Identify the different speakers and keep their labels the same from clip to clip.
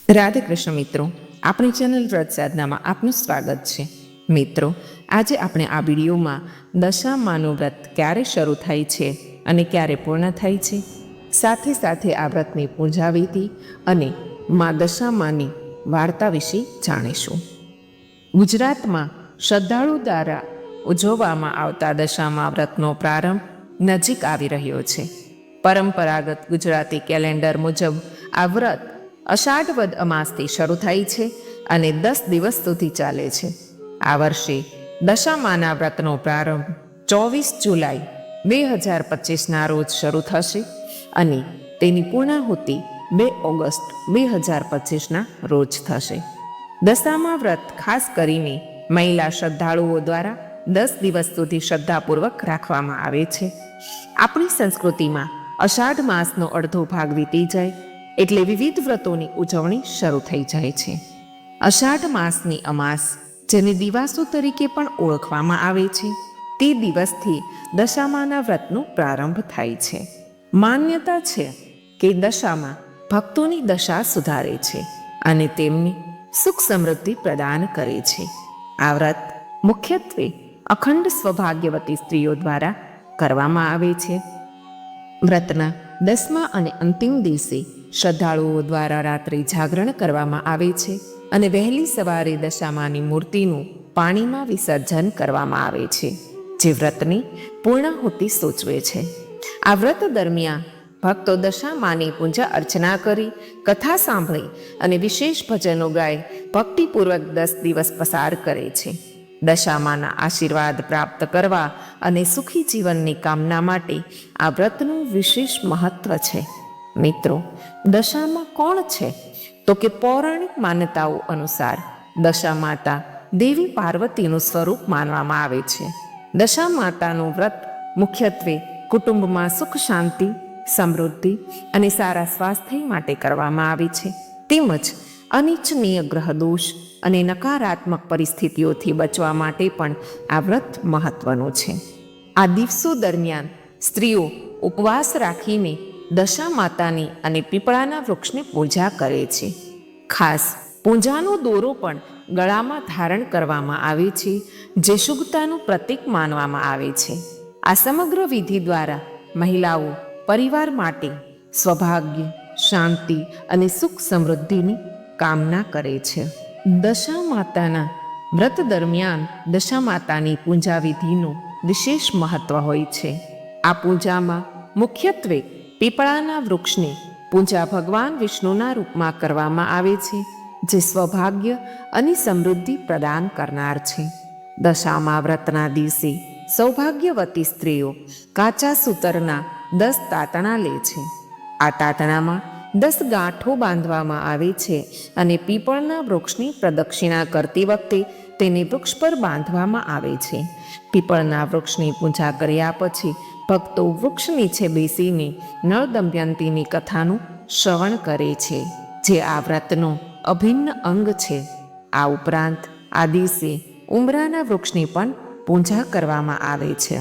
Speaker 1: રાધે કૃષ્ણ મિત્રો, આપણી ચેનલ વ્રત સાધનામાં આપનું સ્વાગત છે. મિત્રો, આજે આપણે આ વિડીયોમાં દશામાનું વ્રત ક્યારે શરૂ થાય છે અને ક્યારે પૂર્ણ થાય છે, સાથે સાથે આ વ્રતની પૂજા વિધિ અને મા દશામાની વાર્તા વિશે જાણીશું. ગુજરાતમાં શ્રદ્ધાળુ દ્વારા ઉજવવામાં આવતા દશામા વ્રતનો પ્રારંભ નજીક આવી રહ્યો છે. પરંપરાગત ગુજરાતી કેલેન્ડર મુજબ આ વ્રત અષાઢ વદ અમાસથી શરૂ થાય છે અને 10 દિવસ સુધી ચાલે છે. આ વર્ષે દશામાના વ્રતનો પ્રારંભ 24 જુલાઈ 2025ના રોજ શરૂ થશે અને તેની પૂર્ણાહુતિ 2 ઓગસ્ટ 2025ના રોજ થશે. દશામા વ્રત ખાસ કરીને મહિલા શ્રદ્ધાળુઓ દ્વારા 10 દિવસ સુધી શ્રદ્ધાપૂર્વક રાખવામાં આવે છે. આપણી સંસ્કૃતિમાં અષાઢ માસનો અડધો ભાગ વીતી જાય એટલે વિવિધ વ્રતોની ઉજવણી શરૂ થઈ જાય છે. અષાઢ માસની અમાસ, જેને દિવાસો તરીકે પણ ઓળખવામાં આવે છે, તે દિવસથી દશામાના વ્રતનો પ્રારંભ થાય છે. માન્યતા છે કે દશામાં ભક્તોની દશા સુધારે છે અને તેમને સુખ સમૃદ્ધિ પ્રદાન કરે છે. આ વ્રત મુખ્યત્વે અખંડ સૌભાગ્યવતી સ્ત્રીઓ દ્વારા કરવામાં આવે છે. વ્રતના 10મા અને અંતિમ દિવસે શ્રદ્ધાળુઓ દ્વારા રાત્રે જાગરણ કરવામાં આવે છે અને વહેલી સવારે દશામાની મૂર્તિનું પાણીમાં વિસર્જન કરવામાં આવે છે, જે વ્રતની પૂર્ણાહુતિ સૂચવે છે. આ વ્રત દરમિયાન ભક્તો દશામાની પૂજા અર્ચના કરી, કથા સાંભળી અને વિશેષ ભજનો ગાઈ ભક્તિપૂર્વક 10 દિવસ પસાર કરે છે. દશામાના આશીર્વાદ પ્રાપ્ત કરવા અને સુખી જીવનની કામના માટે આ વ્રતનું વિશેષ મહત્વ છે. મિત્રો, દશામાં કોણ છે? તો કે પૌરાણિક માન્યતાઓ અનુસાર દશા માતા દેવી પાર્વતીનું સ્વરૂપ માનવામાં આવે છે. દશા માતાનું વ્રત મુખ્યત્વે કુટુંબમાં સુખ શાંતિ, સમૃદ્ધિ અને સારા સ્વાસ્થ્ય માટે કરવામાં આવે છે. તેમજ અનિચ્છનીય ગ્રહ દોષ અને નકારાત્મક પરિસ્થિતિઓથી બચવા માટે પણ આ વ્રત મહત્વનું છે. આ દિવસો દરમિયાન સ્ત્રીઓ ઉપવાસ રાખીને દશા માતાની અને પીપળાના વૃક્ષની પૂજા કરે છે. ખાસ પૂજાનો દોરો પણ ગળામાં ધારણ કરવામાં આવે છે, જે શુભતાનું પ્રતીક માનવામાં આવે છે. આ સમગ્ર વિધિ દ્વારા મહિલાઓ પરિવાર માટે સૌભાગ્ય, શાંતિ અને સુખ સમૃદ્ધિની કામના કરે છે. દશા માતાના વ્રત દરમિયાન દશા માતાની પૂજા વિધિનું વિશેષ મહત્વ હોય છે. આ પૂજામાં મુખ્યત્વે પીપળાના વૃક્ષની પૂજા ભગવાન વિષ્ણુના રૂપમાં કરવામાં આવે છે, જે સૌભાગ્ય અને સમૃદ્ધિ પ્રદાન કરનાર છે. દશામા વ્રતના દિવસે સૌભાગ્યવતી સ્ત્રીઓ કાચા સૂતરના 10 તાતણા લે છે. આ તાતણામાં 10 ગાંઠો બાંધવામાં આવે છે અને પીપળના વૃક્ષની પ્રદક્ષિણા કરતી વખતે તેને વૃક્ષ પર બાંધવામાં આવે છે. પીપળના વૃક્ષની પૂજા કર્યા પછી ભક્તો વૃક્ષ નીચે બેસીને નળ દમયંતીની કથાનું શ્રવણ કરે છે, જે આ વ્રતનો અભિન્ન અંગ છે. આ ઉપરાંત આ દિવસે ઉંબરાના વૃક્ષની પણ પૂજા કરવામાં આવે છે.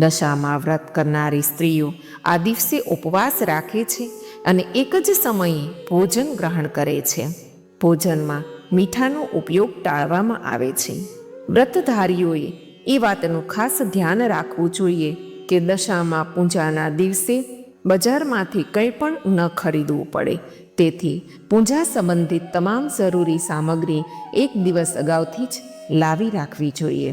Speaker 1: દશામાં વ્રત કરનારી સ્ત્રીઓ આ દિવસે ઉપવાસ રાખે છે અને એક જ સમયે ભોજન ગ્રહણ કરે છે. ભોજનમાં મીઠાનો ઉપયોગ ટાળવામાં આવે છે. વ્રતધારીઓએ એ વાતનું ખાસ ધ્યાન રાખવું જોઈએ કે દશામાં પૂજાના દિવસે બજારમાંથી કંઈ પણ ન ખરીદવું પડે. તેથી પૂજા સંબંધિત તમામ જરૂરી સામગ્રી એક દિવસ અગાઉથી જ લાવી રાખવી જોઈએ.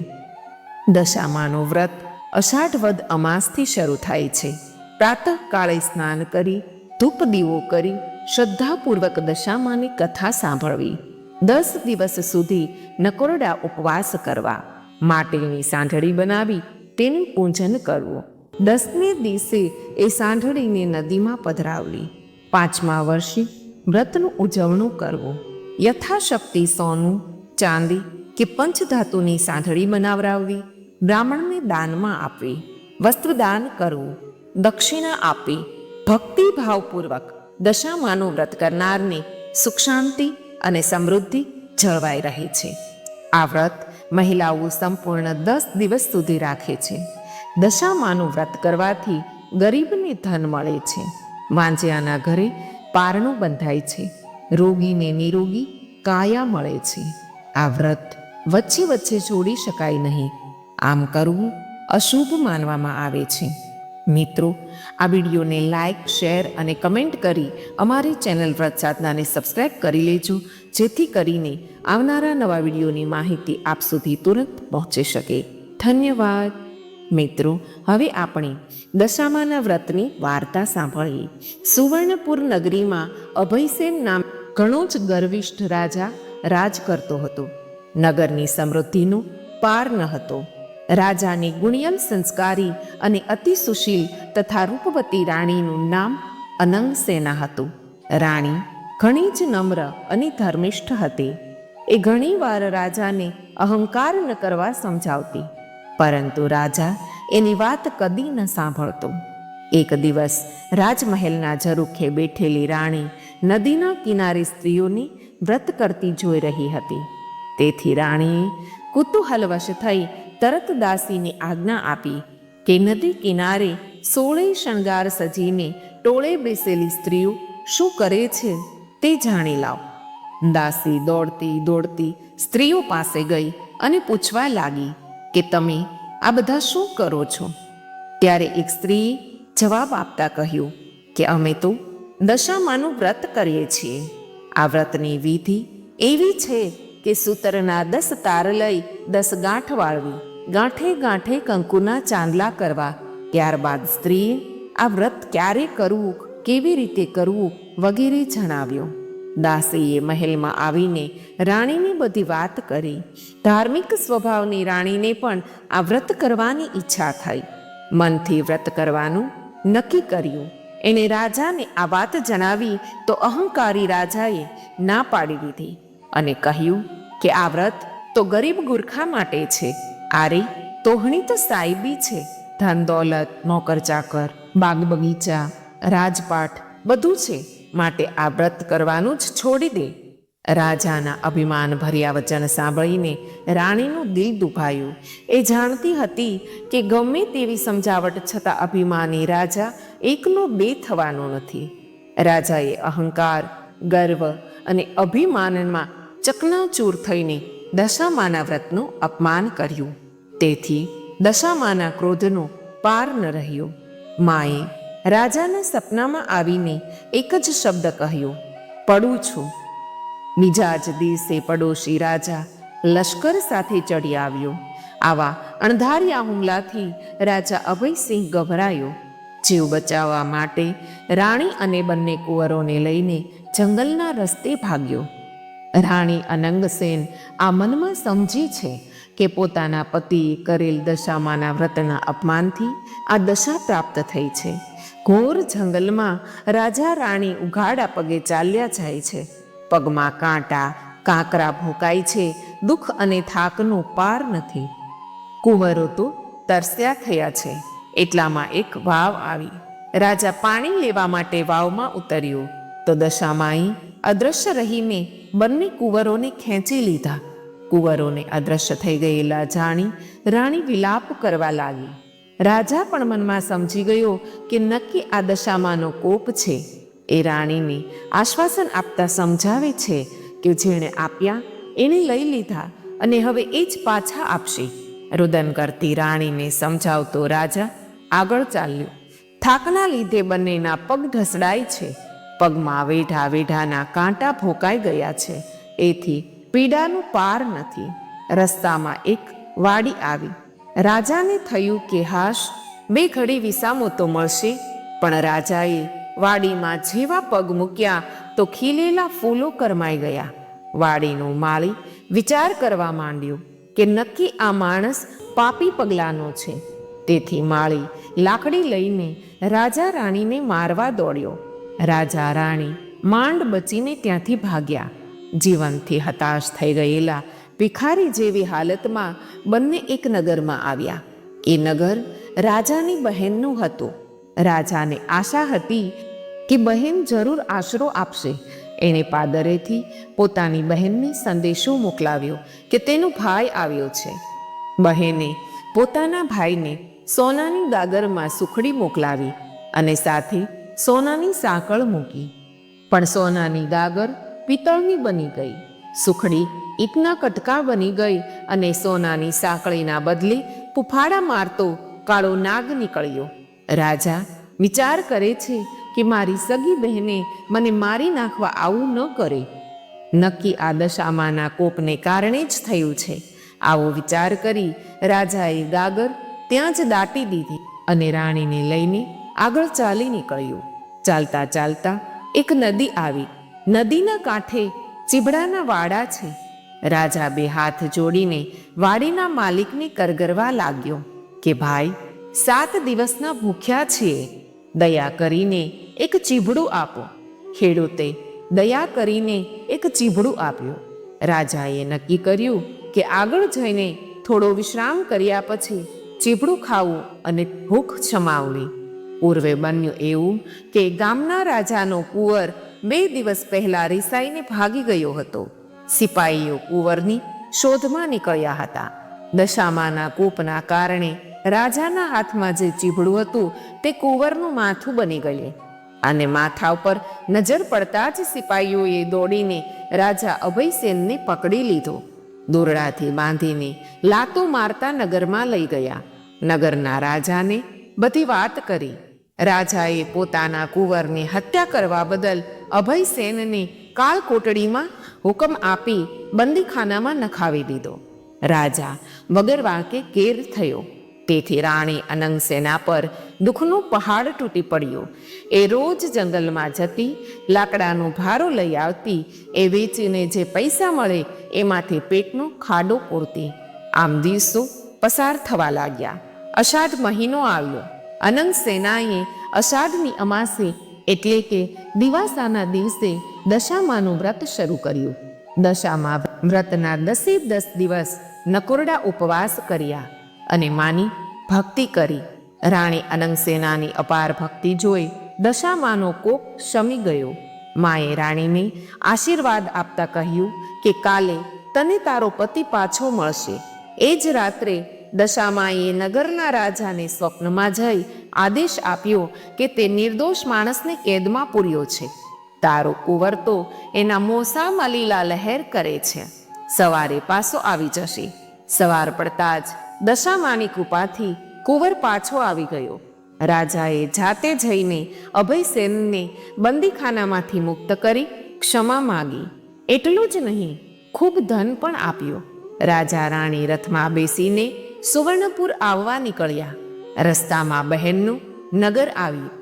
Speaker 1: દશામાનું વ્રત અષાઢ વદ અમાસથી શરૂ થાય છે. પ્રાતઃકાળે સ્નાન કરી, ધૂપ દીવો કરી શ્રદ્ધાપૂર્વક દશામાની કથા સાંભળવી, 10 દિવસ સુધી નકોરડા ઉપવાસ કરવા, માટીની સાંઢળી બનાવી તેનું પૂજન કરવું, 10મે દિવસે એ સાંઢળીને નદીમાં પધરાવવી, 5મા વર્ષે વ્રતનું ઉજવણું કરવું, યથાશક્તિ સોનું, ચાંદી કે પંચધાતુની સાંઢળી બનાવરાવવી, બ્રાહ્મણને દાનમાં આપવી, વસ્ત્રદાન કરવું, દક્ષિણા આપવી. ભક્તિભાવપૂર્વક દશામાનું વ્રત કરનારને સુખ શાંતિ અને સમૃદ્ધિ જળવાઈ રહે છે. આ વ્રત મહિલાઓ સંપૂર્ણ 10 દિવસ સુધી રાખે છે. દશામાનું વ્રત કરવાથી ગરીબને ધન મળે છે, વાંજ્યાના ઘરે પારણું બંધાય છે, રોગીને નિરોગી કાયા મળે છે. આ વ્રત વચ્ચે વચ્ચે છોડી શકાય નહીં. આમ કરવું અશુભ માનવામાં આવે છે. મિત્રો, આ વિડીયોને લાઈક, શેર અને કમેન્ટ કરી અમારી ચેનલ વ્રત સાધનાને સબસ્ક્રાઈબ કરી લેજો, જેથી કરીને આવનારા નવા વિડીયોની માહિતી આપ સુધી તુરંત પહોંચી શકે. ધન્યવાદ. મિત્રો, હવે આપણે દશામાના વ્રતની વાર્તા સાંભળીએ. સુવર્ણપુર નગરીમાં અભયસેન નામ ઘણો જ ગર્વિષ્ઠ રાજા રાજ કરતો હતો. નગરની સમૃદ્ધિનો પાર ન હતો. રાજાની ગુણિયલ, સંસ્કારી અને અતિ સુશીલ તથા રૂપવતી રાણીનું નામ અનંગસેના હતું. રાણી ઘણી જ નમ્ર અને ધર્મિષ્ઠ હતી. એ ઘણીવાર રાજાને અહંકાર ન કરવા સમજાવતી, પરંતુ રાજા એની વાત કદી ન સાંભળતો. એક દિવસ રાજમહેલના ઝરૂખે બેઠેલી રાણી નદીના કિનારે સ્ત્રીઓને વ્રત કરતી જોઈ રહી હતી. તેથી રાણીએ કુતૂહલવશ થઈ તરત દાસીને આજ્ઞા આપી કે નદી કિનારે 16 શણગાર સજીને ટોળે બેસેલી સ્ત્રીઓ શું કરે છે તે જાણી લાવ. દાસી દોડતી દોડતી સ્ત્રીઓ પાસે ગઈ અને પૂછવા લાગી કે તમે આ બધા શું કરો છો? ત્યારે એક સ્ત્રીએ જવાબ આપતા કહ્યું કે અમે તો દશામાનું વ્રત કરીએ છીએ. આ વ્રતની વિધિ એવી છે કે સૂતરના 10 તાર લઈ 10 ગાંઠ વાળવી, ગાંઠે ગાંઠે કંકુના ચાંદલા કરવા. ત્યારબાદ સ્ત્રીએ આ વ્રત ક્યારે કરવું, કેવી રીતે કરવું વગેરે જણાવ્યું. દાસીએ મહેલમાં આવીને રાણીને બધી વાત કરી. ધાર્મિક સ્વભાવની રાણીને પણ આ વ્રત કરવાની ઈચ્છા થઈ. મનથી વ્રત કરવાનું નક્કી કર્યું. એણે રાજાને આ વાત જણાવી તો અહંકારી રાજાએ ના પાડી દીધી અને કહ્યું કે આ વ્રત તો ગરીબ ગુરખા માટે છે. આરે તોહણી તો સાહેબી છે. ધન દોલત, નોકર ચાકર, બાગ બગીચા, રાજપાટ બધું છે, માટે આ વ્રત કરવાનું જ છોડી દે. રાજાના અભિમાન ભર્યા વચન સાંભળીને રાણીનું દિલ દુભાયું. એ જાણતી હતી કે ગમે તેવી સમજાવટ છતાં અભિમાની રાજા એકનો બે થવાનો નથી. રાજાએ અહંકાર, ગર્વ અને અભિમાનમાં ચકનાચૂર થઈને દશામાના વ્રતનું અપમાન કર્યું. તેથી દશામાના ક્રોધનો પાર ન રહ્યો. માએ રાજાના સપનામાં આવીને એક જ શબ્દ કહ્યો, પડું છું. બીજા જ દિવસે પડોશી રાજા લશ્કર સાથે ચડી આવ્યો. આવા અણધાર્યા હુમલાથી રાજા અભયસિંહ ગભરાયો. જીવ બચાવવા માટે રાણી અને બંને કુંવરોને લઈને જંગલના રસ્તે ભાગ્યો. રાણી અનંગસેન આ મનમાં સમજી છે કે પોતાના પતિએ કરેલ દશામાના વ્રતના અપમાનથી આ દશા પ્રાપ્ત થઈ છે. ઘોર જંગલમાં રાજા રાણી ઉઘાડા પગે ચાલ્યા જાય છે. પગમાં કાંટા, કાંકરા ભોંકાય છે. દુઃખ અને થાકનો પાર નથી. કુંવરો તો તરસ્યા થયા છે. એટલામાં એક વાવ આવી. રાજા પાણી લેવા માટે વાવમાં ઉતર્યો તો દશામાએ અદ્રશ્ય રહીને બંને કુંવરોને ખેંચી લીધા. કુંવરોને અદ્રશ્ય થઈ ગયેલા જાણી રાણી વિલાપ કરવા લાગી. રાજા પણ મનમાં સમજી ગયો કે નક્કી આ દશામાનો કોપ છે. એ રાણીને આશ્વાસન આપતા સમજાવે છે કે જેણે આપ્યા એને લઈ લીધા અને હવે એ જ પાછા આપશે. રુદન કરતી રાણીને સમજાવતો રાજા આગળ ચાલ્યો. થાકના લીધે બંનેના પગ ઢસડાય છે. પગમાં વેઢા વેઢાના કાંટા ભોંકાઈ ગયા છે. એથી પીડાનું પાર નથી. રસ્તામાં એક વાડી આવી. રાજાને થયું કે હાશ, 2 ઘડી વિસામો તો મળશે. પણ રાજાએ વાડીમાં જેવા પગ મૂક્યા તો ખીલેલા ફૂલો કરમાઈ ગયા. વાડીનો માળી વિચાર કરવા માંડ્યો કે નક્કી આ માણસ પાપી પગલાનો છે. તેથી માળી લાકડી લઈને રાજા રાણીને મારવા દોડ્યો. રાજા રાણી માંડ બચીને ત્યાંથી ભાગ્યા. જીવનથી હતાશ થઈ ગયેલા ભિખારી જેવી હાલતમાં બંને એક નગરમાં આવ્યા. એ નગર રાજાની બહેનનું હતું. રાજાને આશા હતી કે બહેન જરૂર આશરો આપશે. એણે પાદરેથી પોતાની બહેનને સંદેશો મોકલાવ્યો કે તેનો ભાઈ આવ્યો છે. બહેને પોતાના ભાઈને સોનાની ગાગરમાં સુખડી મોકલાવી અને સાથે સોનાની સાંકળ મૂકી. પણ સોનાની ગાગર પિત્તળની બની ગઈ, સુખડી ઈંટના કટકા બની ગઈ અને સોનાની સાંકળીના બદલે ફૂફાડા મારતો કાળો નાગ નીકળ્યો. રાજા વિચાર કરે છે કે મારી સગી બહેને મને મારી નાખવા આવું ન કરે. નક્કી આ દશામાના કોપને કારણે જ થયું છે. આવો વિચાર કરી રાજાએ ગાગર ત્યાં જ દાટી દીધી અને રાણીને લઈને આગળ ચાલી નીકળ્યું. ચાલતા ચાલતા એક નદી આવી. નદીના કાંઠે ચીબડાના વાડા છે. રાજા બે હાથ જોડીને વાડીના માલિકને કરગરવા લાગ્યો કે ભાઈ, 7 દિવસના ભૂખ્યા છીએ, દયા કરીને એક ચીબડું આપો. ખેડૂતે દયા કરીને એક ચીબડું આપ્યું. રાજાએ નક્કી કર્યું કે આગળ જઈને થોડો વિશ્રામ કર્યા પછી ચીબડું ખાવું અને ભૂખ છમાવવી. પૂર્વે બન્યું એવું કે ગામના રાજાનો કુંવર 2 દિવસ પહેલા રિસાઈને ભાગી ગયો હતો. સિપાહીઓ કુંવરની શોધમાં નીકળ્યા હતા. દશામાના કોપના કારણે રાજાના હાથમાં જે ચીબડું હતું તે કુંવરનું માથું બની ગયું અને માથા ઉપર નજર પડતા જ સિપાહીઓએ દોડીને રાજા અભયસેનને પકડી લીધો. દોરડાથી બાંધીને લાતો મારતા નગરમાં લઈ ગયા. નગરના રાજાને બધી વાત કરી. રાજાએ પોતાના કુંવરની હત્યા કરવા બદલ અભયસેનને કાળકોટડીમાં હુકમ આપી બંદીખાનામાં નખાવી દીધો. રાજા વગર વાંકે કેર થયો. તેથી રાણી અનંગસેના પર દુઃખનો પહાડ તૂટી પડ્યો. એ રોજ જંગલમાં જતી, લાકડાનો ભારો લઈ આવતી, એ વેચીને જે પૈસા મળે એમાંથી પેટનો ખાડો પૂરતી. આમ દિવસો પસાર થવા લાગ્યા. અષાઢ મહિનો આવ્યો. અનંગસેનાએ અષાઢની અમાસે એટલે કે દિવાસાના દિવસે દશામાનું વ્રત શરૂ કર્યું. દશામા વ્રતના 10 દિવસ નકોરડા ઉપવાસ કર્યા અને માની ભક્તિ કરી. રાણી અનંગસેનાની અપાર ભક્તિ જોઈ દશામાનો કોપ શમી ગયો. માએ રાણીને આશીર્વાદ આપતા કહ્યું કે કાલે તને તારો પતિ પાછો મળશે. એ જ રાત્રે દશામાએ નગરના રાજાને સ્વપ્નમાં જઈ આદેશ આપ્યો કે તે નિર્દોષ માણસને કેદમાં પૂર્યો છે. તારો કુંવર તો એના મોસામાં લીલા લહેર કરે છે. સવારે પાછો આવી જશે. સવાર પડતા જ દશામાની કૃપાથી કુંવર પાછો આવી ગયો. રાજાએ જાતે જઈને અભયસેનને બંદીખાનામાંથી મુક્ત કરી ક્ષમા માગી. એટલું જ નહીં, ખૂબ ધન પણ આપ્યો. રાજા રાણી રથમાં બેસીને સુવર્ણપુર આવવા નીકળ્યા. રસ્તામાં બહેનનું નગર આવ્યું.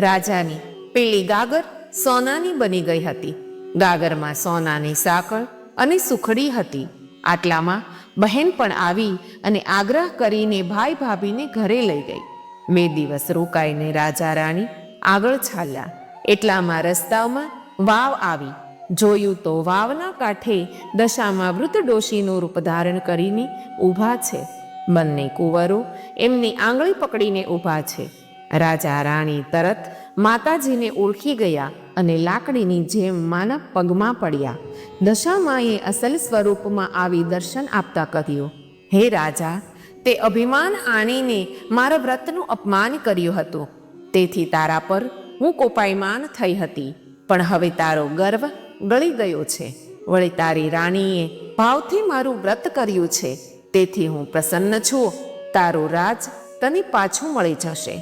Speaker 1: રાજાની પેલી ગાગર સોનાની બની ગઈ હતી. ગાગરમાં સોનાની સાંકળ અને સુખડી હતી. આટલામાં બહેન પણ આવી અને આગ્રહ કરીને ભાઈ ભાભીને ઘરે લઈ ગઈ. 2 દિવસ રોકાઈને રાજા રાણી આગળ ચાલ્યા. એટલામાં રસ્તામાં વાવ આવી. જોયું તો વાવના કાંઠે દશામાં વૃદ્ધ ડોશીનું રૂપ ધારણ કરીને ઊભા છે. બંને કુંવરો એમની આંગળી પકડીને ઊભા છે. રાજા રાણી તરત માતાજીને ઓળખી ગયા અને લાકડીની જેમ માના પગમાં પડ્યા. દશામાએ અસલ સ્વરૂપમાં આવી દર્શન આપતા કહ્યું, હે રાજા, તે અભિમાન આણીને મારા વ્રતનું અપમાન કર્યું હતું. તેથી તારા પર હું કોપાયમાન થઈ હતી. પણ હવે તારો ગર્વ ગળી ગયો છે. વળી તારી રાણીએ ભાવથી મારું વ્રત કર્યું છે. તેથી હું પ્રસન્ન છું. તારું રાજ તને પાછું મળી જશે.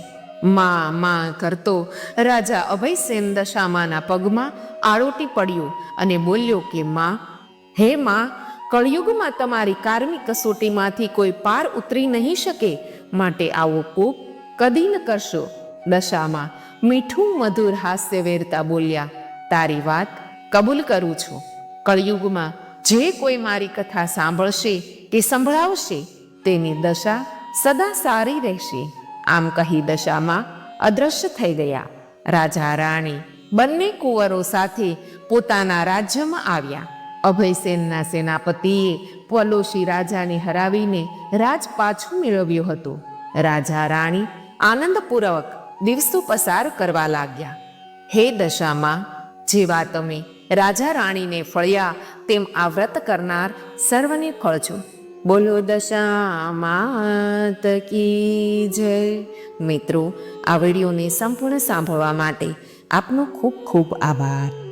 Speaker 1: માં કરતો રાજા અભયસેન દશામાના પગમાં આળોટી પડ્યો અને બોલ્યો કે માં, હે માં, કળિયુગમાં તમારી કારમી કસોટીમાંથી કોઈ પાર ઉતરી નહીં શકે, માટે આવો કોપ કદી ન કરશો. દશામાં મીઠું મધુર હાસ્ય વેરતા બોલ્યા, તારી વાત કબૂલ કરું છું. કળિયુગમાં જે કોઈ મારી કથા સાંભળશે કે સંભળાવશે તેની દશા સદા સારી રહેશે. આમ કહી દશામાં અદ્રશ્ય થઈ ગયા. રાજા રાણી બંને કુંવરો સાથે પોતાના રાજ્યમાં આવ્યા. અભયસેનના સેનાપતિએ પલોશી રાજાને હરાવીને રાજ પાછું મેળવ્યું હતું. રાજા રાણી આનંદપૂર્વક દિવસો પસાર કરવા લાગ્યા. હે દશામાં, જેવા તમે રાજા રાણીને ફળ્યા તેમ આ વ્રત કરનાર સર્વને ફળજો. બોલો દશામાત કી જય. મિત્રો, આ વિડીયોને સંપૂર્ણ સાંભળવા માટે આપનો ખૂબ ખૂબ આભાર.